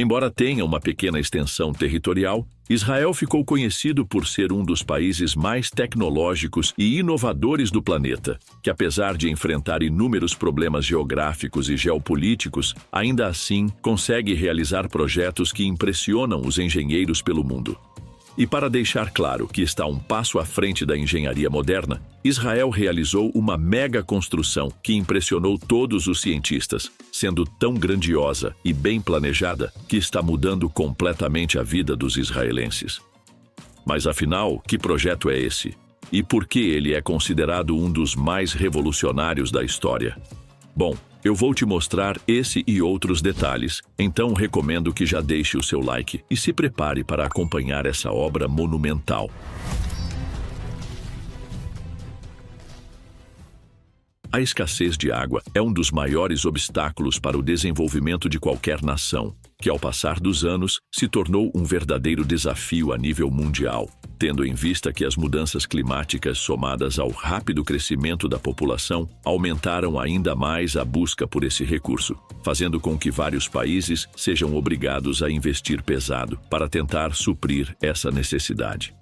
Embora tenha uma pequena extensão territorial, Israel ficou conhecido por ser um dos países mais tecnológicos e inovadores do planeta, que apesar de enfrentar inúmeros problemas geográficos e geopolíticos, ainda assim consegue realizar projetos que impressionam os engenheiros pelo mundo. E para deixar claro que está um passo à frente da engenharia moderna, Israel realizou uma mega construção que impressionou todos os cientistas, sendo tão grandiosa e bem planejada que está mudando completamente a vida dos israelenses. Mas afinal, que projeto é esse? E por que ele é considerado um dos mais revolucionários da história? Bom, eu vou te mostrar esse e outros detalhes, então recomendo que já deixe o seu like e se prepare para acompanhar essa obra monumental. A escassez de água é um dos maiores obstáculos para o desenvolvimento de qualquer nação, que ao passar dos anos se tornou um verdadeiro desafio a nível mundial, tendo em vista que as mudanças climáticas somadas ao rápido crescimento da população aumentaram ainda mais a busca por esse recurso, fazendo com que vários países sejam obrigados a investir pesado para tentar suprir essa necessidade.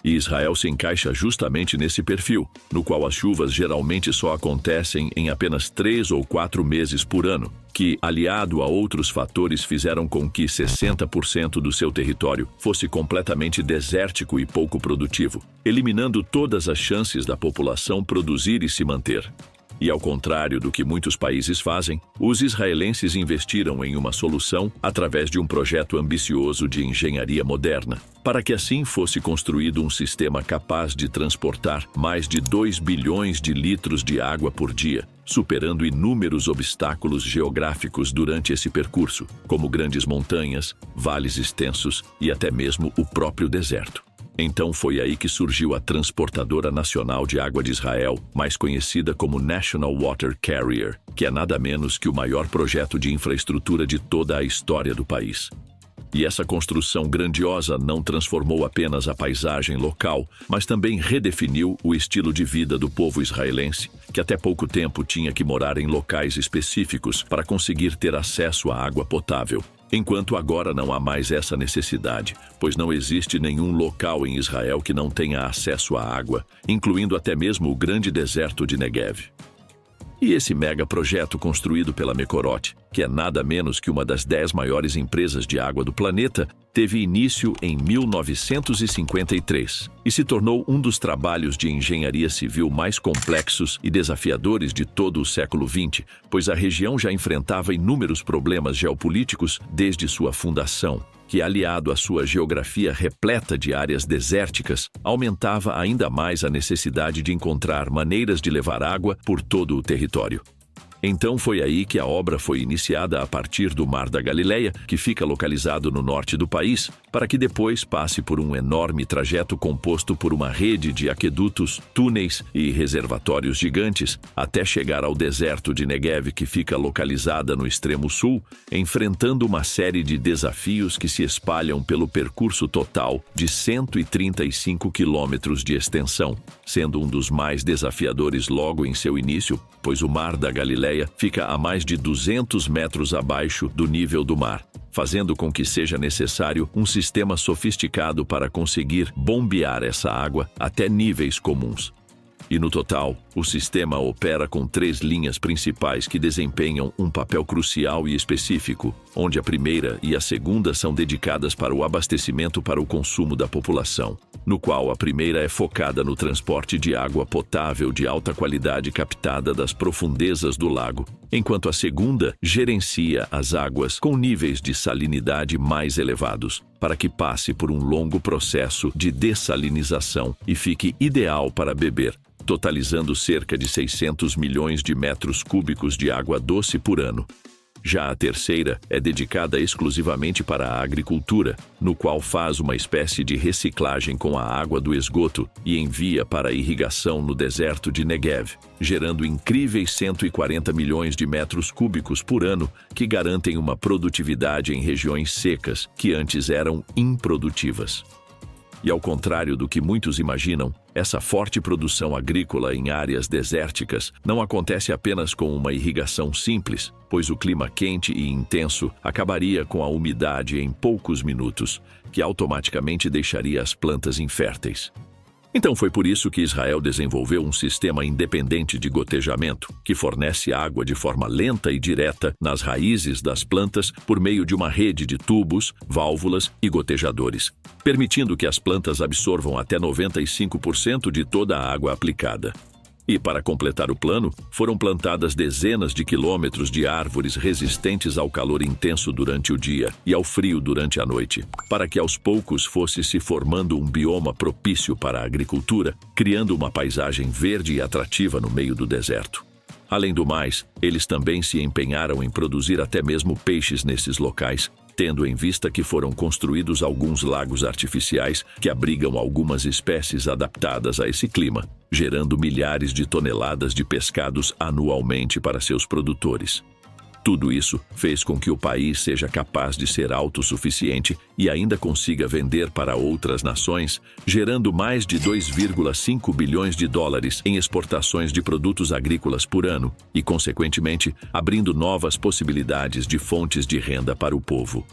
E Israel se encaixa justamente nesse perfil, no qual as chuvas geralmente só acontecem em apenas 3 ou 4 meses por ano, que, aliado a outros fatores, fizeram com que 60% do seu território fosse completamente desértico e pouco produtivo, eliminando todas as chances da população produzir e se manter. E ao contrário do que muitos países fazem, os israelenses investiram em uma solução através de um projeto ambicioso de engenharia moderna, para que assim fosse construído um sistema capaz de transportar mais de 2 bilhões de litros de água por dia, superando inúmeros obstáculos geográficos durante esse percurso, como grandes montanhas, vales extensos e até mesmo o próprio deserto. Então foi aí que surgiu a Transportadora Nacional de Água de Israel, mais conhecida como National Water Carrier, que é nada menos que o maior projeto de infraestrutura de toda a história do país. E essa construção grandiosa não transformou apenas a paisagem local, mas também redefiniu o estilo de vida do povo israelense, que até pouco tempo tinha que morar em locais específicos para conseguir ter acesso à água potável. Enquanto agora não há mais essa necessidade, pois não existe nenhum local em Israel que não tenha acesso à água, incluindo até mesmo o grande deserto de Negev. E esse mega projeto construído pela Mekorot, que é nada menos que uma das 10 maiores empresas de água do planeta, teve início em 1953 e se tornou um dos trabalhos de engenharia civil mais complexos e desafiadores de todo o século XX, pois a região já enfrentava inúmeros problemas geopolíticos desde sua fundação, que, aliado à sua geografia repleta de áreas desérticas, aumentava ainda mais a necessidade de encontrar maneiras de levar água por todo o território. Então foi aí que a obra foi iniciada a partir do Mar da Galileia, que fica localizado no norte do país, para que depois passe por um enorme trajeto composto por uma rede de aquedutos, túneis e reservatórios gigantes, até chegar ao deserto de Negev, que fica localizada no extremo sul, enfrentando uma série de desafios que se espalham pelo percurso total de 135 quilômetros de extensão, sendo um dos mais desafiadores logo em seu início, pois o Mar da Galileia fica a mais de 200 metros abaixo do nível do mar, fazendo com que seja necessário um sistema sofisticado para conseguir bombear essa água até níveis comuns. E no total, o sistema opera com 3 linhas principais que desempenham um papel crucial e específico, onde a primeira e a segunda são dedicadas para o abastecimento para o consumo da população, no qual a primeira é focada no transporte de água potável de alta qualidade captada das profundezas do lago, enquanto a segunda gerencia as águas com níveis de salinidade mais elevados, para que passe por um longo processo de dessalinização e fique ideal para beber, totalizando cerca de 600 milhões de metros cúbicos de água doce por ano. Já a terceira é dedicada exclusivamente para a agricultura, no qual faz uma espécie de reciclagem com a água do esgoto e envia para a irrigação no deserto de Negev, gerando incríveis 140 milhões de metros cúbicos por ano, que garantem uma produtividade em regiões secas que antes eram improdutivas. E ao contrário do que muitos imaginam, Essa forte produção agrícola em áreas desérticas não acontece apenas com uma irrigação simples, pois o clima quente e intenso acabaria com a umidade em poucos minutos, que automaticamente deixaria as plantas inférteis. Então foi por isso que Israel desenvolveu um sistema independente de gotejamento, que fornece água de forma lenta e direta nas raízes das plantas por meio de uma rede de tubos, válvulas e gotejadores, permitindo que as plantas absorvam até 95% de toda a água aplicada. E, para completar o plano, foram plantadas dezenas de quilômetros de árvores resistentes ao calor intenso durante o dia e ao frio durante a noite, para que aos poucos fosse se formando um bioma propício para a agricultura, criando uma paisagem verde e atrativa no meio do deserto. Além do mais, eles também se empenharam em produzir até mesmo peixes nesses locais, tendo em vista que foram construídos alguns lagos artificiais que abrigam algumas espécies adaptadas a esse clima, gerando milhares de toneladas de pescados anualmente para seus produtores. Tudo isso fez com que o país seja capaz de ser autossuficiente e ainda consiga vender para outras nações, gerando mais de 2,5 bilhões de dólares em exportações de produtos agrícolas por ano e, consequentemente, abrindo novas possibilidades de fontes de renda para o povo.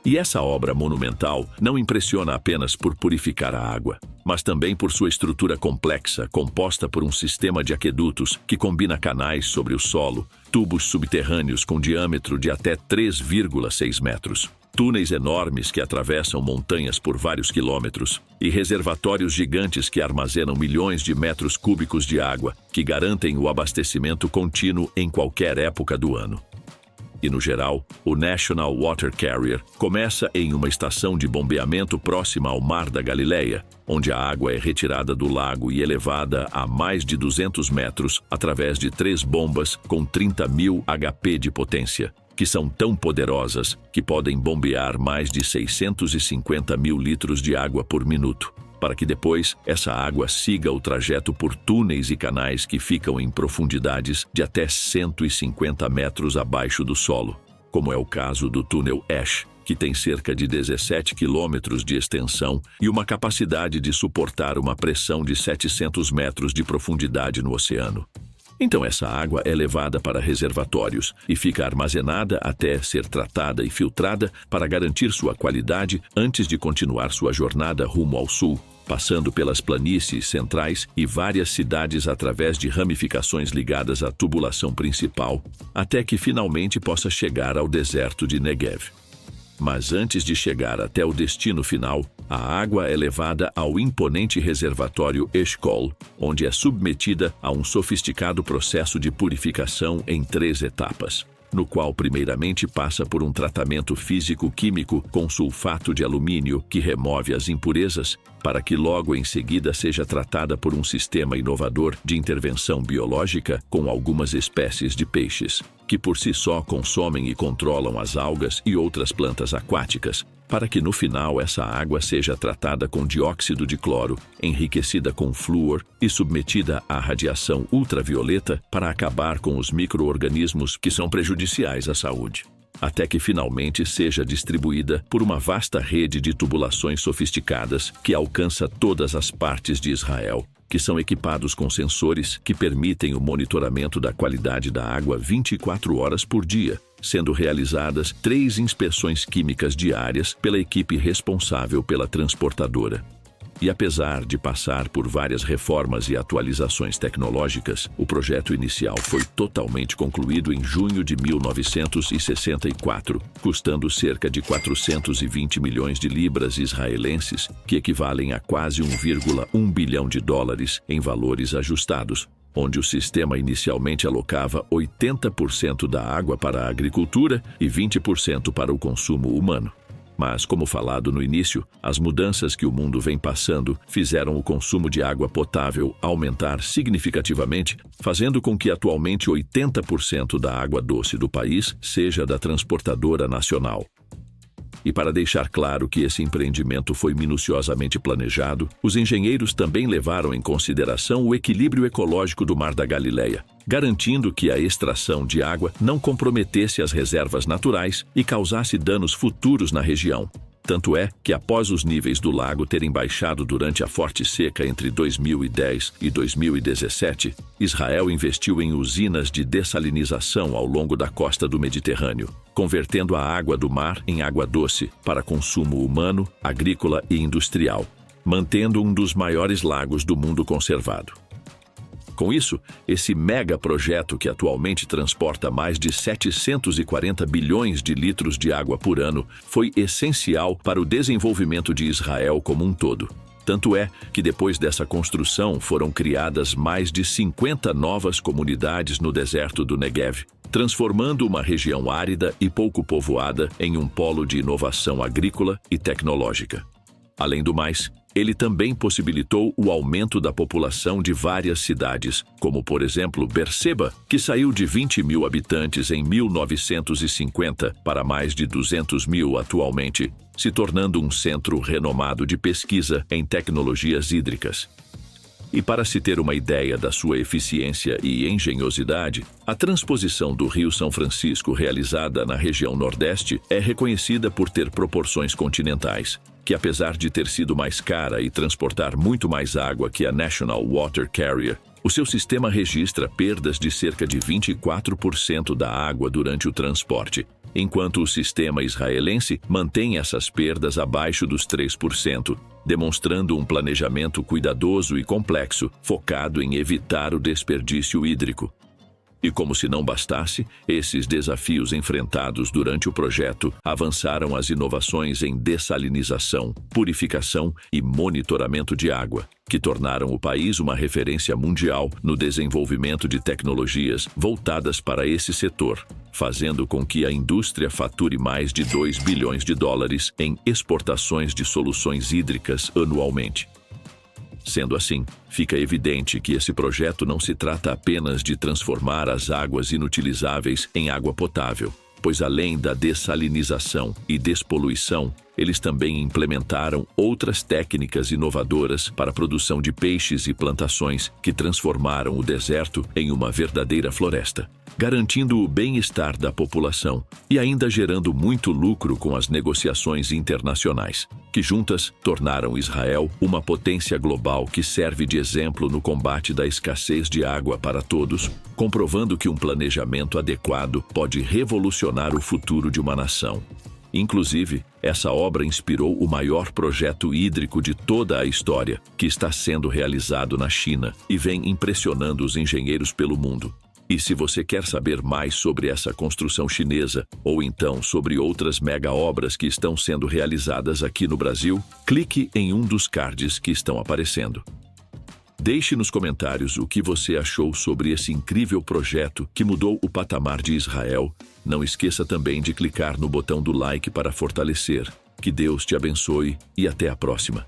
E essa obra monumental não impressiona apenas por purificar a água, mas também por sua estrutura complexa, composta por um sistema de aquedutos que combina canais sobre o solo, tubos subterrâneos com diâmetro de até 3,6 metros, túneis enormes que atravessam montanhas por vários quilômetros e reservatórios gigantes que armazenam milhões de metros cúbicos de água, que garantem o abastecimento contínuo em qualquer época do ano. E, no geral, o National Water Carrier começa em uma estação de bombeamento próxima ao Mar da Galileia, onde a água é retirada do lago e elevada a mais de 200 metros através de 3 bombas com 30.000 HP de potência, que são tão poderosas que podem bombear mais de 650 mil litros de água por minuto, para que depois essa água siga o trajeto por túneis e canais que ficam em profundidades de até 150 metros abaixo do solo, como é o caso do túnel Ash, que tem cerca de 17 quilômetros de extensão e uma capacidade de suportar uma pressão de 700 metros de profundidade no oceano. Então essa água é levada para reservatórios e fica armazenada até ser tratada e filtrada para garantir sua qualidade antes de continuar sua jornada rumo ao sul, passando pelas planícies centrais e várias cidades através de ramificações ligadas à tubulação principal, até que finalmente possa chegar ao deserto de Negev. Mas antes de chegar até o destino final, a água é levada ao imponente reservatório Eshkol, onde é submetida a um sofisticado processo de purificação em 3 etapas, no qual primeiramente passa por um tratamento físico-químico com sulfato de alumínio que remove as impurezas, para que logo em seguida seja tratada por um sistema inovador de intervenção biológica com algumas espécies de peixes, que por si só consomem e controlam as algas e outras plantas aquáticas, para que no final essa água seja tratada com dióxido de cloro, enriquecida com flúor e submetida à radiação ultravioleta para acabar com os micro-organismos que são prejudiciais à saúde, até que finalmente seja distribuída por uma vasta rede de tubulações sofisticadas que alcança todas as partes de Israel, que são equipados com sensores que permitem o monitoramento da qualidade da água 24 horas por dia, sendo realizadas 3 inspeções químicas diárias pela equipe responsável pela transportadora. E apesar de passar por várias reformas e atualizações tecnológicas, o projeto inicial foi totalmente concluído em junho de 1964, custando cerca de 420 milhões de libras israelenses, que equivalem a quase 1,1 bilhão de dólares em valores ajustados, onde o sistema inicialmente alocava 80% da água para a agricultura e 20% para o consumo humano. Mas, como falado no início, as mudanças que o mundo vem passando fizeram o consumo de água potável aumentar significativamente, fazendo com que atualmente 80% da água doce do país seja da transportadora nacional. E para deixar claro que esse empreendimento foi minuciosamente planejado, os engenheiros também levaram em consideração o equilíbrio ecológico do Mar da Galileia, garantindo que a extração de água não comprometesse as reservas naturais e causasse danos futuros na região. Tanto é que, após os níveis do lago terem baixado durante a forte seca entre 2010 e 2017, Israel investiu em usinas de dessalinização ao longo da costa do Mediterrâneo, convertendo a água do mar em água doce para consumo humano, agrícola e industrial, mantendo um dos maiores lagos do mundo conservado. Com isso, esse mega projeto, que atualmente transporta mais de 740 bilhões de litros de água por ano, foi essencial para o desenvolvimento de Israel como um todo. Tanto é que depois dessa construção foram criadas mais de 50 novas comunidades no deserto do Negev, transformando uma região árida e pouco povoada em um polo de inovação agrícola e tecnológica. Além do mais, ele também possibilitou o aumento da população de várias cidades, como por exemplo Berseba, que saiu de 20 mil habitantes em 1950 para mais de 200 mil atualmente, se tornando um centro renomado de pesquisa em tecnologias hídricas. E para se ter uma ideia da sua eficiência e engenhosidade, a transposição do Rio São Francisco realizada na região Nordeste é reconhecida por ter proporções continentais, que apesar de ter sido mais cara e transportar muito mais água que a National Water Carrier, o seu sistema registra perdas de cerca de 24% da água durante o transporte, enquanto o sistema israelense mantém essas perdas abaixo dos 3%, demonstrando um planejamento cuidadoso e complexo, focado em evitar o desperdício hídrico. E como se não bastasse, esses desafios enfrentados durante o projeto avançaram as inovações em dessalinização, purificação e monitoramento de água, que tornaram o país uma referência mundial no desenvolvimento de tecnologias voltadas para esse setor, fazendo com que a indústria fature mais de 2 bilhões de dólares em exportações de soluções hídricas anualmente. Sendo assim, fica evidente que esse projeto não se trata apenas de transformar as águas inutilizáveis em água potável, pois além da dessalinização e despoluição, eles também implementaram outras técnicas inovadoras para a produção de peixes e plantações que transformaram o deserto em uma verdadeira floresta, garantindo o bem-estar da população e ainda gerando muito lucro com as negociações internacionais, que juntas tornaram Israel uma potência global que serve de exemplo no combate da escassez de água para todos, comprovando que um planejamento adequado pode revolucionar o futuro de uma nação. Inclusive, essa obra inspirou o maior projeto hídrico de toda a história, que está sendo realizado na China e vem impressionando os engenheiros pelo mundo. E se você quer saber mais sobre essa construção chinesa, ou então sobre outras mega obras que estão sendo realizadas aqui no Brasil, clique em um dos cards que estão aparecendo. Deixe nos comentários o que você achou sobre esse incrível projeto que mudou o patamar de Israel. Não esqueça também de clicar no botão do like para fortalecer. Que Deus te abençoe e até a próxima.